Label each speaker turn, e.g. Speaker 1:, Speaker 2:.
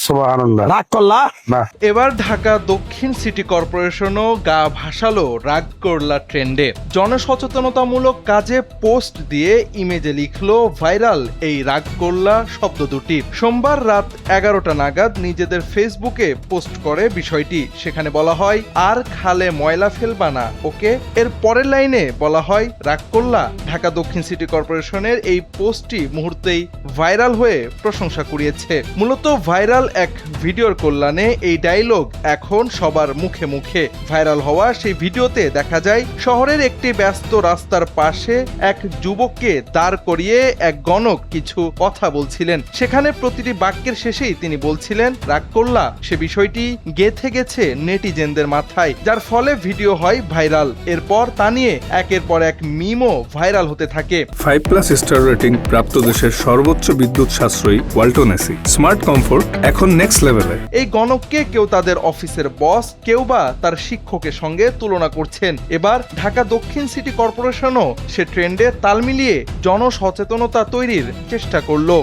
Speaker 1: সুবহানাল্লাহ।
Speaker 2: রাগ করলা
Speaker 1: না,
Speaker 3: এবার ঢাকা দক্ষিণ সিটি কর্পোরেশনও গা ভাসালো রাগ করলা ট্রেন্ডে। জনসচেতনতামূলক কাজে পোস্ট দিয়ে ইমেজে লিখলো ভাইরাল এই রাগ করলা শব্দ দুটি। সোমবার রাত 11টা নাগাদ নিজেদের ফেসবুকে পোস্ট করে বিষয়টি। সেখানে বলা হয়, আর খালে ময়লা ফেলবা না, ওকে। এর পরের লাইনে বলা হয়, রাগ করলা। ঢাকা দক্ষিণ সিটি কর্পোরেশনের এই পোস্টটি মুহূর্তেই ভাইরাল হয়ে প্রশংসা কুড়িয়েছে। মূলত ভাইরাল এক ভিডিওর কল্যাণে এই ডায়লগ এখন সবার মুখে মুখে। ভাইরাল হওয়া সেই ভিডিওতে দেখা যায় শহরের একটি ব্যস্ত রাস্তার পাশে এক যুবককে দাঁড় করিয়ে এক গণক কিছু কথা বলছিলেন। সেখানে প্রতিটি বাক্যের শেষেই তিনি বলছিলেন, রাগ করলা। সে বিষয়টি গেঁথে গেছে নেটিজেনদের মাথায়, যার ফলে ভিডিও হয় ভাইরাল। এরপর তা নিয়ে একের পর এক মিমও ভাইরাল হতে থাকে।
Speaker 4: 5+ স্টার রেটিং প্রাপ্ত দেশের সর্বোচ্চ বিদ্যুৎ সাশ্রয়ী ওয়ালটন এসি। স্মার্ট কমফোর্ট এখন নেক্সট লেভেলে।
Speaker 3: এই গণককে কেউ তাদের অফিসের বস, কেউ বা তার শিক্ষকের সঙ্গে তুলনা করছেন। এবার ঢাকা দক্ষিণ সিটি কর্পোরেশনও সে ট্রেন্ডে তাল মিলিয়ে জনসচেতনতা তৈরির চেষ্টা করলো।